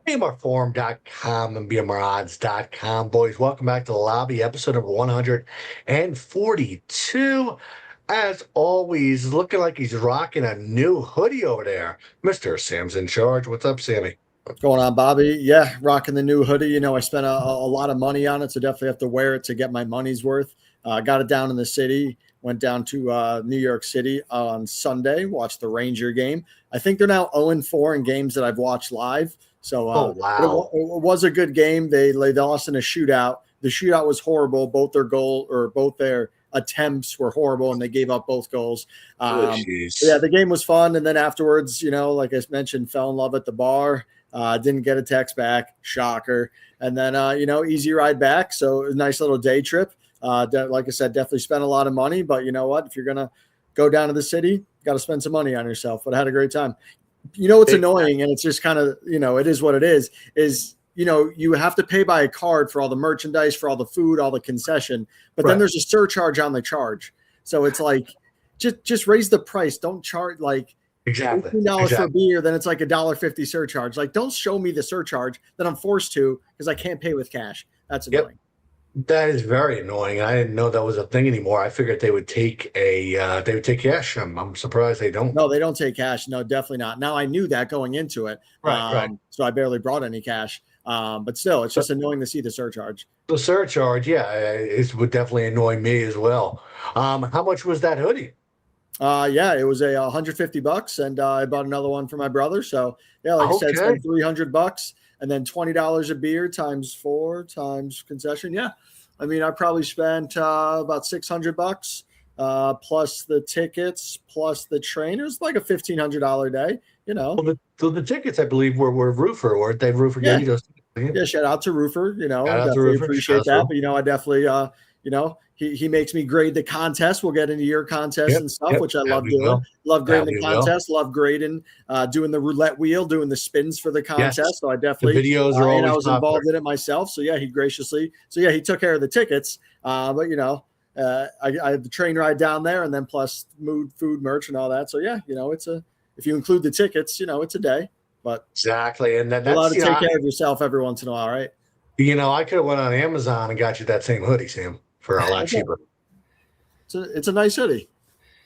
BMRforum.com and BMRodds.com. Boys, welcome back to the lobby, episode number 142. As always, looking like he's rocking a new hoodie over there. Mr. Sam's in charge. What's up, Sammy? What's going on, Bobby? Yeah, rocking the new hoodie. I spent a lot of money on it, so definitely have to wear it to get my money's worth. Got it down in the city. Went down to New York City on Sunday, watched the Ranger game. I think they're now 0-4 in games that I've watched live. So Oh, wow. it was a good game. They lost in a shootout. The shootout was horrible. Both their attempts were horrible, and they gave up both goals. Oh, Yeah, jeez. the game was fun, and then afterwards, like I mentioned, fell in love at the bar. Didn't get a text back, shocker. And then, easy ride back. So a nice little day trip. Like I said, definitely spent a lot of money, but you know what? If you're going to go down to the city, got to spend some money on yourself. But I had a great time. What's annoying, and it's just kind of, it is what it is, you have to pay by a card for all the merchandise, for all the food, all the concession, but then Right. there's a surcharge on the charge. So it's like, just raise the price. Don't charge like Exactly. $18 for Exactly. beer, then it's like $1.50 surcharge. Like, don't show me the surcharge that I'm forced to because I can't pay with cash. That's Yep. annoying. That is very annoying. I didn't know that was a thing anymore. I figured they would take cash. I'm surprised they don't. No, they don't take cash. No, definitely not. Now I knew that going into it, Right, right. so I barely brought any cash. But still, it's just annoying to see the surcharge. The surcharge, yeah, it would definitely annoy me as well. How much was that hoodie? Yeah, it was a $150, and I bought another one for my brother. So yeah, like I said, Okay. spent $300, and then $20 a beer times 4 times concession. Yeah, I mean, I probably spent about $600 plus the tickets plus the train. It was like a $1,500 day. You know, Well, the tickets, I believe, were Roofer, weren't they? Roofer gave yeah, you those tickets. yeah. Shout out to Roofer. Shout out to Definitely Roofer. Shout appreciate out to that. Roofer. But I definitely, he makes me grade the contest. We'll get into your contests Yep, and stuff, yep. which I That love we doing. will. Love That grading we the will. contest. Love grading, doing the roulette wheel, doing the spins for the Yes. contest. So I The definitely, videos are and I always was popular. involved in it myself. So yeah, he took care of the tickets. But I had the train ride down there, and then plus food, merch, and all that. So yeah, if you include the tickets, it's a day. But Exactly. And then you're allowed that's, to take care of yourself every once in a while, right? I could have went on Amazon and got you that same hoodie, Sam, for a lot Okay. cheaper. It's a nice hoodie.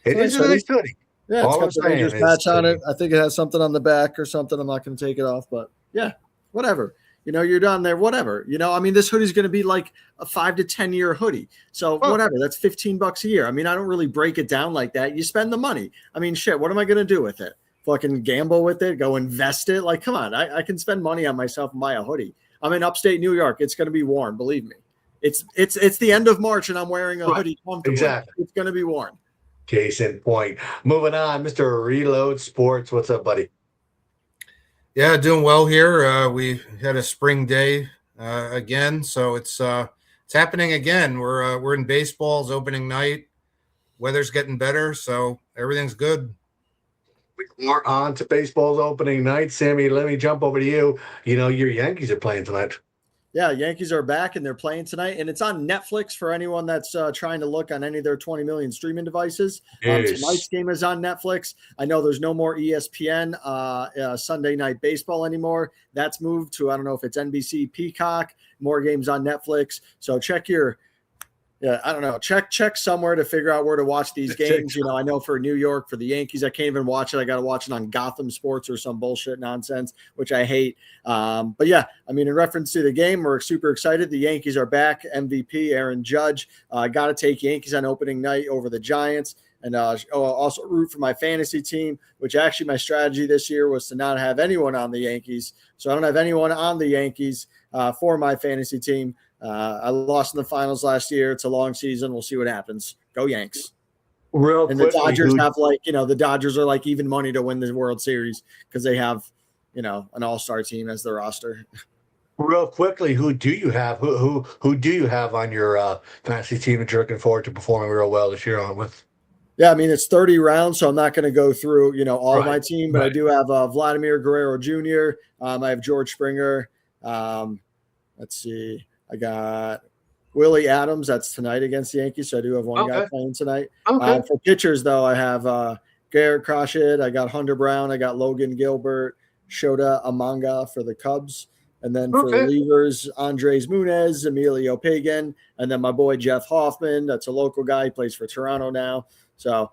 It's a It is nice a hoodie. nice hoodie. Yeah, it's All I'm got the saying Rangers is, patch on it. I think it has something on the back or something. I'm not going to take it off, but yeah, whatever. You're down there, whatever. I mean, this hoodie's going to be like a 5 to 10 year hoodie. So oh, whatever, that's $15 a year. I mean, I don't really break it down like that. You spend the money. I mean, shit, what am I going to do with it? Fucking gamble with it, go invest it. Like, come on, I can spend money on myself and buy a hoodie. I'm in upstate New York. It's going to be warm. Believe me. It's the end of March and I'm wearing a right. hoodie comfortably. Exactly. It's going to be warm. Case in point. Moving on, Mr. Reload Sports. What's up, buddy? Yeah, doing well here. We had a spring day again, so it's happening again. We're in baseball's opening night. Weather's getting better, so everything's good. We're on to baseball's opening night. Sammy, let me jump over to you. Your Yankees are playing tonight. Yeah, Yankees are back and they're playing tonight, and it's on Netflix for anyone that's trying to look on any of their 20 million streaming devices. Yes. Tonight's game is on Netflix. I know there's no more ESPN Sunday Night Baseball anymore. That's moved to, I don't know if it's NBC Peacock. More games on Netflix. So I don't know. Check somewhere to figure out where to watch these games. I know for New York, for the Yankees, I can't even watch it. I got to watch it on Gotham Sports or some bullshit nonsense, which I hate. But yeah, I mean, in reference to the game, we're super excited. The Yankees are back. MVP Aaron Judge. Got to take Yankees on opening night over the Giants. And also root for my fantasy team, which actually my strategy this year was to not have anyone on the Yankees. So I don't have anyone on the Yankees for my fantasy team. I lost in the finals last year. It's a long season. We'll see what happens. Go Yanks. Real And the quickly, Dodgers have the Dodgers are like even money to win the World Series because they have, an all-star team as their roster. real quickly, who do you have? Who do you have on your fantasy team that you're looking forward to performing real well this year on with? Yeah, I mean, it's 30 rounds, so I'm not going to go through, all of my Right, team, but I right. do have Vladimir Guerrero Jr. I have George Springer. Let's see. I got Willie Adams. That's tonight against the Yankees. So I do have one guy Okay. playing tonight. Okay. For pitchers, though, I have Garrett Crochet. I got Hunter Brown. I got Logan Gilbert. Shota Amanga for the Cubs. And then for Okay. relievers, Andres Munez, Emilio Pagan, and then my boy Jeff Hoffman. That's a local guy. He plays for Toronto now. So,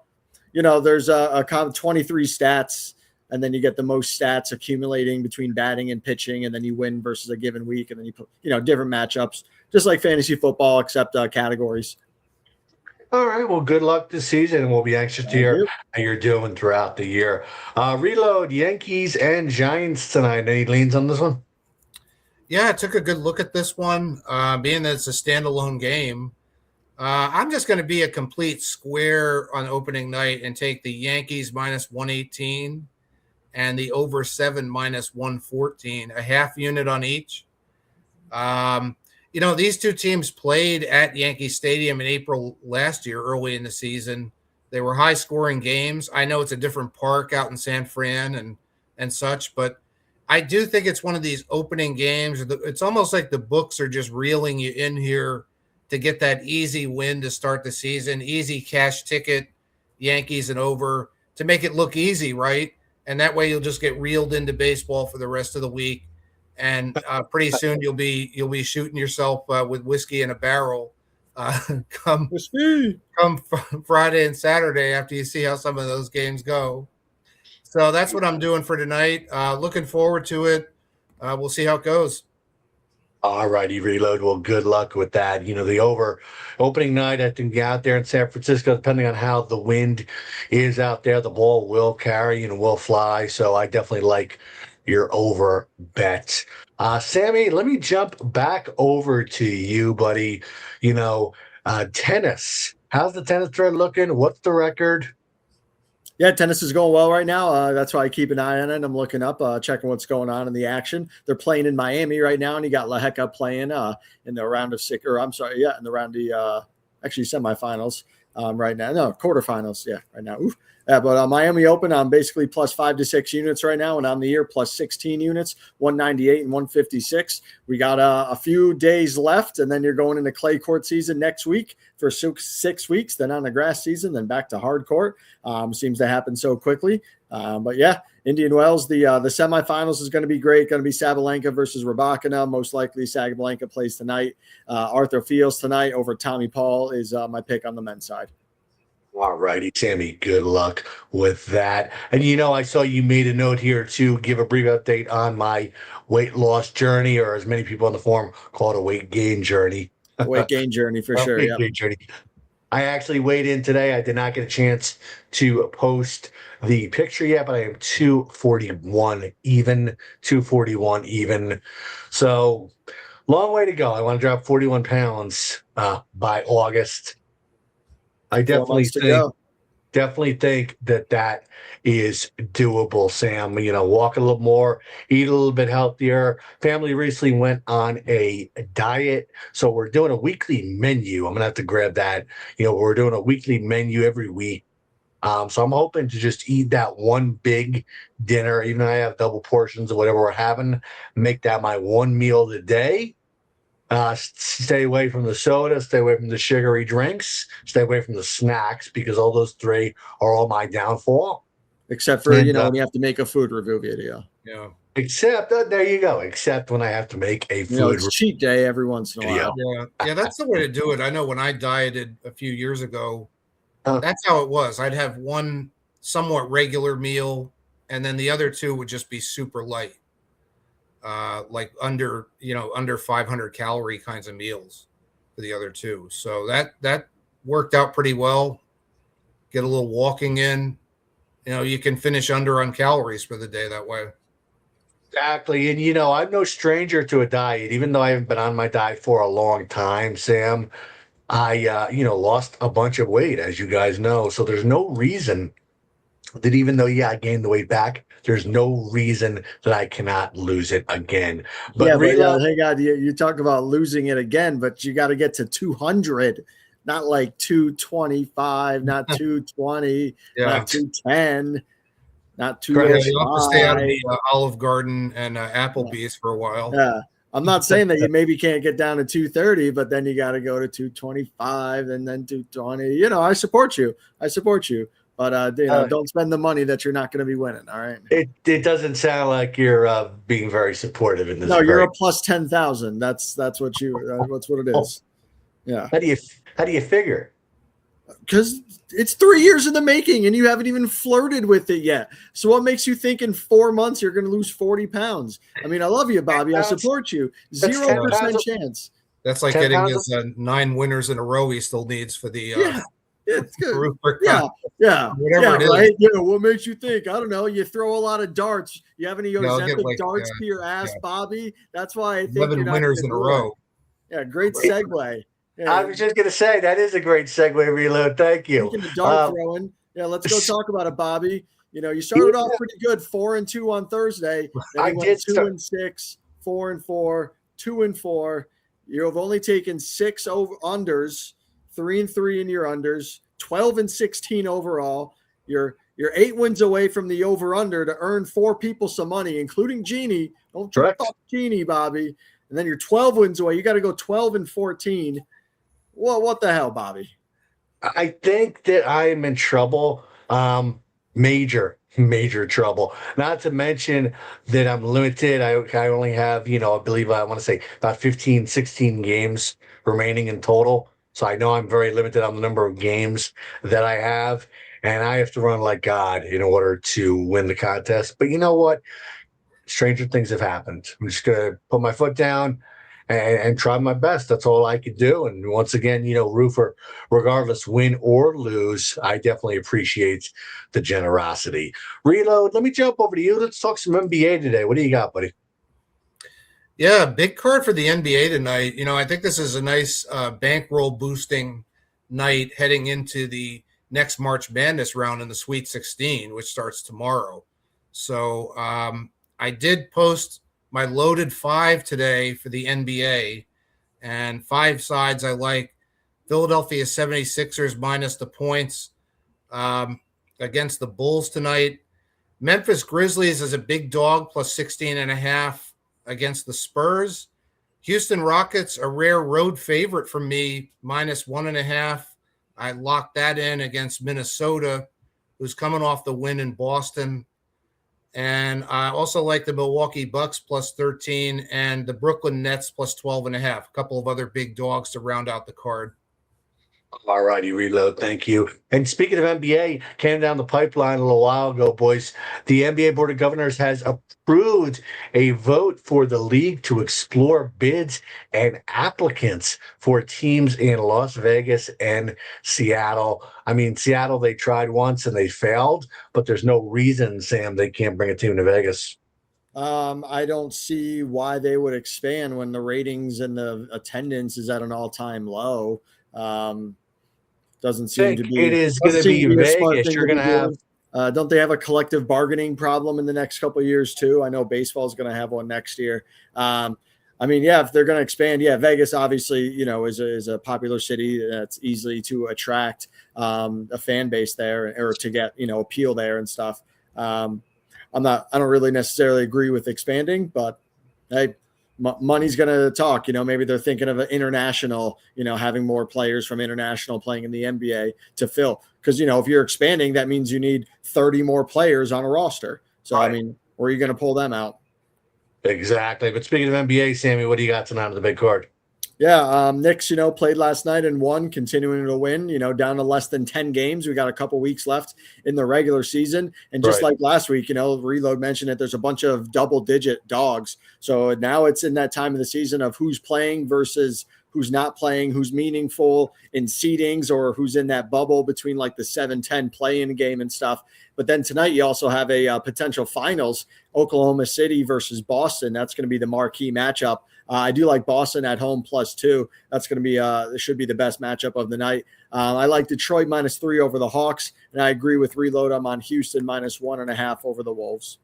there's a 23 stats, and then you get the most stats accumulating between batting and pitching, and then you win versus a given week, and then you put, different matchups, just like fantasy football, except categories. All right. Well, good luck this season, and we'll be anxious to Thank hear you. how you're doing throughout the year. Reload Yankees and Giants tonight. Any leans on this one? Yeah, I took a good look at this one, being that it's a standalone game. I'm just going to be a complete square on opening night and take the Yankees minus 118 and the over 7 minus 114, a half unit on each. These two teams played at Yankee Stadium in April last year, early in the season. They were high scoring games. I know it's a different park out in San Fran and such, but I do think it's one of these opening games. It's almost like the books are just reeling you in here to get that easy win to start the season, easy cash ticket, Yankees and over, to make it look easy, right? And that way you'll just get reeled into baseball for the rest of the week. And pretty soon you'll be shooting yourself with whiskey in a barrel come Friday and Saturday after you see how some of those games go. So that's what I'm doing for tonight. Looking forward to it. We'll see how it goes. All righty, Reload. Well, good luck with that. The over opening night, I think out there in San Francisco, depending on how the wind is out there, the ball will carry and will fly. So I definitely like your over bet. Sammy, let me jump back over to you, buddy. Tennis. How's the tennis thread looking? What's the record? Yeah, tennis is going well right now. That's why I keep an eye on it. I'm looking up, checking what's going on in the action. They're playing in Miami right now, and you got LaHeca playing in the round of six, or I'm sorry, yeah, in the round of actually semifinals right now. No, quarterfinals, yeah, right now. Oof. But Miami Open, I'm basically plus 5 to 6 units right now, and on the year plus 16 units, 198 and 156. We got a few days left, and then you're going into clay court season next week for 6 weeks, then on the grass season, then back to hard court. Seems to happen so quickly. But yeah, Indian Wells, the semifinals is going to be great. Going to be Sabalenka versus Rybakina. Most likely Sabalenka plays tonight. Arthur Fields tonight over Tommy Paul is my pick on the men's side. All righty, Sammy, good luck with that. And I saw you made a note here to give a brief update on my weight loss journey, or as many people on the forum call it, a weight gain journey. Weight gain journey for sure. Weight Yep. gain journey. I actually weighed in today. I did not get a chance to post the picture yet, but I am 241 even. So long way to go. I want to drop 41 pounds by August. I definitely think that is doable, Sam. Walk a little more, eat a little bit healthier. Family recently went on a diet, so we're doing a weekly menu. I'm gonna have to grab that. We're doing a weekly menu every week. So I'm hoping to just eat that one big dinner, even though I have double portions of whatever we're having, make that my one meal of the day. Stay away from the soda, stay away from the sugary drinks, stay away from the snacks, because all those three are all my downfall. Except for, when you have to make a food review video. Yeah. Except, there you go. Except when I have to make a food it's cheat day every once in a while. Yeah, that's the way to do it. I know when I dieted a few years ago, that's how it was. I'd have one somewhat regular meal, and then the other two would just be super light. Like under 500 calorie kinds of meals for the other two. So that worked out pretty well. Get a little walking in, you can finish under on calories for the day that way. Exactly. And, I'm no stranger to a diet, even though I haven't been on my diet for a long time, Sam. I, lost a bunch of weight, as you guys know. So there's no reason that, even though, I gained the weight back, there's no reason that I cannot lose it again. But hey, God, you talk about losing it again, but you got to get to 200, not like 225, not 220, not 210, not 205. You have to stay out of the Olive Garden and Applebee's for a while. Yeah. I'm not saying that you maybe can't get down to 230, but then you got to go to 225 and then 220. I support you. But don't spend the money that you're not going to be winning. All right. It doesn't sound like you're being very supportive in this. No, you're a plus 10,000. That's what it is. Yeah. How do you figure? Because it's 3 years in the making and you haven't even flirted with it yet. So what makes you think in 4 months you're going to lose 40 pounds? I mean, I love you, Bobby. I support you. 0% chance. That's like getting his 9 winners in a row he still needs for the it's good. Whatever it is. Right? What makes you think? I don't know. You throw a lot of darts. You have any Ozempic darts to your ass, Bobby? That's why I think 11 winners in a row. Yeah, great segue. Yeah. I was just going to say, that is a great segue, Reload. Thank you. Speaking of dart throwing, let's go talk about it, Bobby. You started off pretty good, 4-2 on Thursday. Then you went 2-6, 4-4, 2-4. You've only taken 6 unders, 3-3 in your unders, 12-16 overall. You're 8 wins away from the over/under to earn 4 people some money, including Jeannie. Don't fuck Jeannie, Bobby. And then you're 12 wins away. You got to go 12-14. Well, what the hell, Bobby? I think that I am in trouble. Major trouble. Not to mention that I'm limited. I only have, I believe I want to say about 15, 16 games remaining in total. So I know I'm very limited on the number of games that I have. And I have to run like God in order to win the contest. But you know what? Stranger things have happened. I'm just going to put my foot down and try my best. That's all I could do. And once again, Roofer, regardless, win or lose, I definitely appreciate the generosity. Reload, let me jump over to you. Let's talk some NBA today. What do you got, buddy? Yeah, big card for the NBA tonight. I think this is a nice bankroll boosting night heading into the next March Madness round in the Sweet 16, which starts tomorrow. So I did post my loaded 5 today for the NBA, and 5 sides I like. Philadelphia 76ers minus the points against the Bulls tonight. Memphis Grizzlies as a big dog plus 16.5 against the Spurs. Houston Rockets, a rare road favorite for me, minus 1.5. I locked that in against Minnesota, who's coming off the win in Boston. And I also like the Milwaukee Bucks plus 13 and the Brooklyn Nets plus 12.5. A couple of other big dogs to round out the card. All righty, Reload. Thank you. And speaking of NBA, came down the pipeline a little while ago, boys. The NBA Board of Governors has approved a vote for the league to explore bids and applicants for teams in Las Vegas and Seattle. I mean, Seattle, they tried once and they failed, but there's no reason, Sam, they can't bring a team to Vegas. I don't see why they would expand when the ratings and the attendance is at an all-time low. Doesn't seem to be. It is going to be Vegas. You're going to have. Don't they have a collective bargaining problem in the next couple of years too? I know baseball is going to have one next year. If they're going to expand, Vegas obviously, is a popular city that's easily to attract a fan base there or to get appeal there and stuff. I don't really necessarily agree with expanding, but hey. Money's going to talk, maybe they're thinking of an international, having more players from international playing in the NBA to fill. Because, if you're expanding, that means you need 30 more players on a roster. So, right. Where are you going to pull them out? Exactly. But speaking of NBA, Sammy, what do you got tonight on the big card? Yeah, Knicks, played last night and won, continuing to win, down to less than 10 games. We got a couple weeks left in the regular season. And just like last week, Reload mentioned that there's a bunch of double-digit dogs. So now it's in that time of the season of who's playing versus who's not playing, who's meaningful in seedings or who's in that bubble between like the 7-10 play-in game and stuff. But then tonight you also have a potential finals, Oklahoma City versus Boston. That's going to be the marquee matchup. I do like Boston at home +2. That's going to be should be the best matchup of the night. I like Detroit -3 over the Hawks, and I agree with Reload. I'm on Houston -1.5 over the Wolves.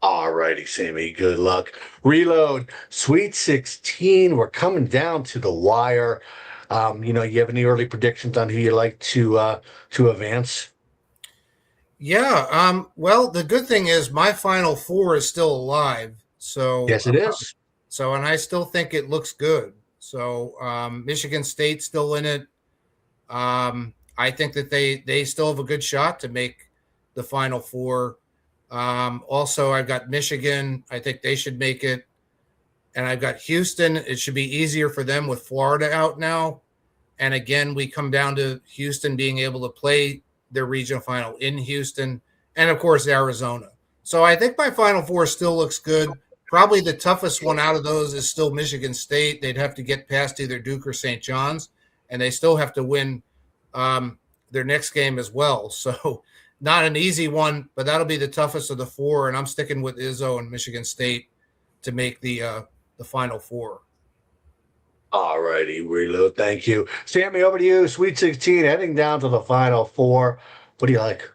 All righty, Sammy. Good luck. Reload. Sweet 16. We're coming down to the wire. You have any early predictions on who you like to advance? Yeah. Well, the good thing is my Final Four is still alive. So yes, it is. So, and I still think it looks good. So, Michigan State's still in it. I I think that they still have a good shot to make the Final Four. Also, I've got Michigan. I think they should make it. And I've got Houston. It should be easier for them with Florida out now. And again, we come down to Houston being able to play their regional final in Houston, and of course, Arizona. So I think my Final Four still looks good. Probably the toughest one out of those is still Michigan State. They'd have to get past either Duke or St. John's, and they still have to win their next game as well. So not an easy one, but that'll be the toughest of the four, and I'm sticking with Izzo and Michigan State to make the Final Four. All righty, Reload. Thank you. Sammy, over to you. Sweet 16, heading down to the Final Four. What do you like?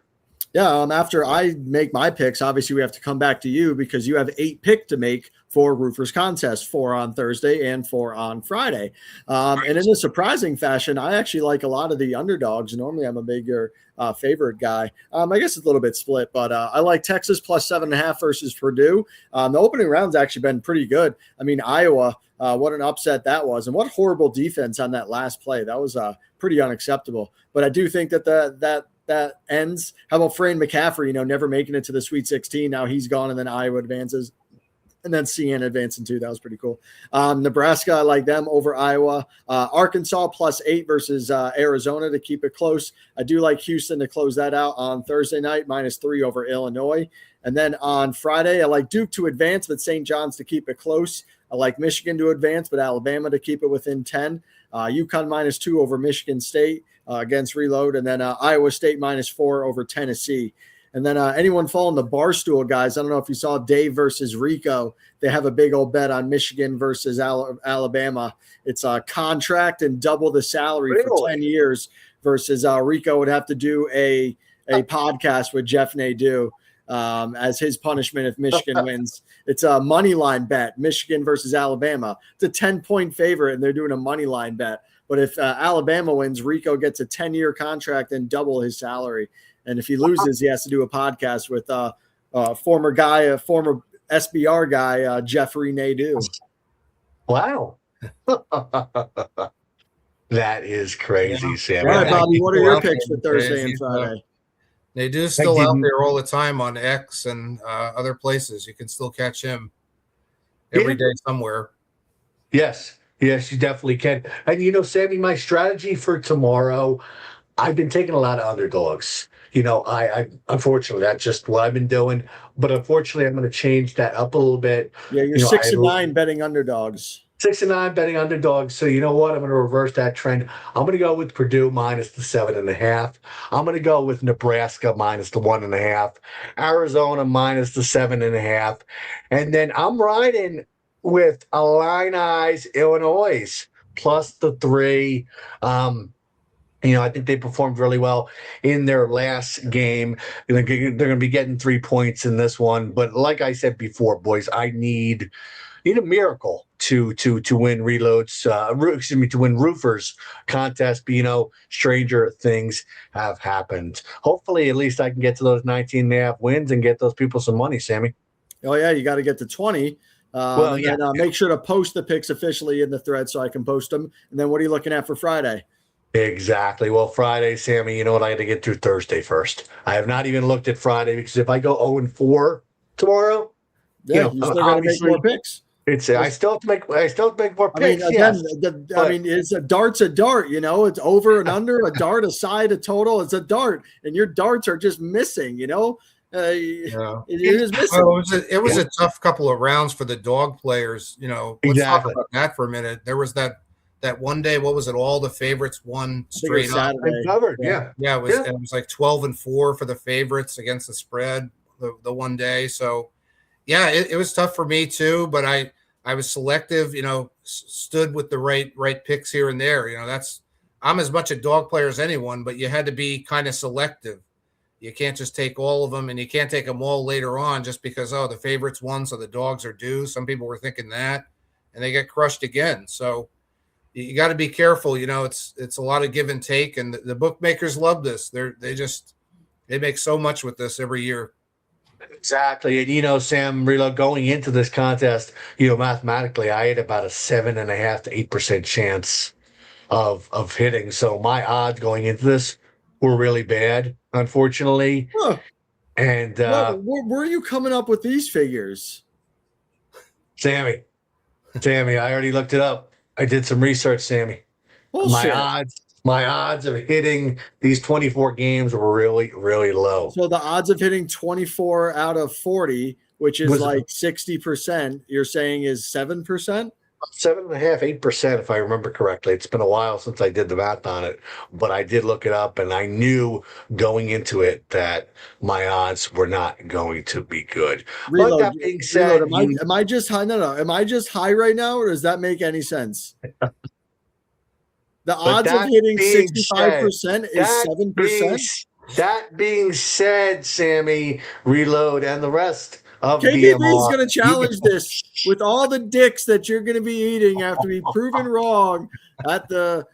Yeah, after I make my picks, obviously we have to come back to you because you have 8 picks to make for Roofers Contest, 4 on Thursday and 4 on Friday. And in a surprising fashion, I actually like a lot of the underdogs. Normally I'm a bigger favorite guy. I guess it's a little bit split, but I like Texas plus 7.5 versus Purdue. The opening round's actually been pretty good. I mean, Iowa, what an upset that was. And what horrible defense on that last play. That was pretty unacceptable. But I do think that that ends. How about Frayne McCaffrey, never making it to the Sweet 16. Now he's gone, and then Iowa advances. And then CN advancing too. That was pretty cool. Nebraska, I like them over Iowa. Arkansas plus 8 versus Arizona to keep it close. I do like Houston to close that out on Thursday night, -3 over Illinois. And then on Friday, I like Duke to advance, but St. John's to keep it close. I like Michigan to advance, but Alabama to keep it within 10. UConn -2 over Michigan State against Reload. And then Iowa State -4 over Tennessee. And then anyone following the Barstool guys, I don't know if you saw Dave versus Rico. They have a big old bet on Michigan versus Alabama. It's a contract and double the salary for 10 years versus Rico would have to do a podcast with Jeff Nadeau as his punishment if Michigan wins. It's a money line bet, Michigan versus Alabama. It's a 10-point favorite, and they're doing a money line bet. But if Alabama wins, Rico gets a 10-year contract and double his salary. And if he loses, he has to do a podcast with a former SBR guy, Jeffrey Nadeau. Wow. That is crazy, Sam. All right, Bobby, what are your picks for Thursday and Friday? Nadeau's still out there all the time on X and other places. You can still catch him every day somewhere. Yes, you definitely can. And, Sammy, my strategy for tomorrow, I've been taking a lot of underdogs. I unfortunately, that's just what I've been doing. But unfortunately, I'm going to change that up a little bit. Yeah, you're 6-9 betting underdogs. 6-9 betting underdogs. So you know what? I'm going to reverse that trend. I'm going to go with Purdue -7.5. I'm going to go with Nebraska -1.5. Arizona -7.5. And then I'm riding with Illinois +3. I think they performed really well in their last game. They're going to be getting 3 points in this one. But like I said before, boys, I need a miracle to win to win Roofers Contest. But, stranger things have happened. Hopefully, at least I can get to those 19.5 wins and get those people some money, Sammy. Oh, yeah, you got to get to 20. Make sure to post the picks officially in the thread so I can post them. And then what are you looking at for Friday? Exactly. Well, Friday, Sammy, you know what? I got to get through Thursday first. I have not even looked at Friday because if I go 0-4 tomorrow, you're still going to make more picks. I still have to make more picks. Dart's a dart. It's over and under, a dart, a side, a total. It's a dart, and your darts are just missing. You're just missing. Well, it was a tough couple of rounds for the dog players. Let's talk about that for a minute. There was that one day, what was it? All the favorites won straight up. Covered, yeah. It was like 12-4 for the favorites against the spread the one day. So, yeah, it was tough for me too. But I was selective. Stood with the right picks here and there. I'm as much a dog player as anyone, but you had to be kind of selective. You can't just take all of them, and you can't take them all later on just because the favorites won, so the dogs are due. Some people were thinking that, and they get crushed again. So. You got to be careful. It's a lot of give and take, and the bookmakers love this. They make so much with this every year. Exactly. And, Sam, Reload, going into this contest, mathematically, I had about a 7.5 to 8% chance of hitting. So my odds going into this were really bad, unfortunately. Huh. And Where are you coming up with these figures? Sammy, I already looked it up. I did some research, Sammy. Bullshit. My odds of hitting these 24 games were really, really low. So the odds of hitting 24 out of 40, which is Was like 60%, you're saying is 7%? 7.5%, 8%, if I remember correctly. It's been a while since I did the math on it, but I did look it up, and I knew going into it that my odds were not going to be good. Reload. But that being said, Am I just high? No. Am I just high right now, or does that make any sense? The odds of hitting 65% is 7%. That being said, Sammy, Reload, and the rest of KBB BMR is going to challenge this with all the dicks that you're going to be eating after being proven wrong at the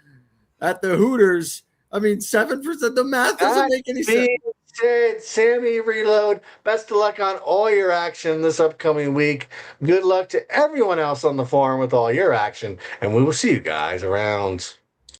Hooters. I mean, 7%. The math doesn't make any sense. Said, Sammy, Reload, best of luck on all your action this upcoming week. Good luck to everyone else on the farm with all your action, and we will see you guys around.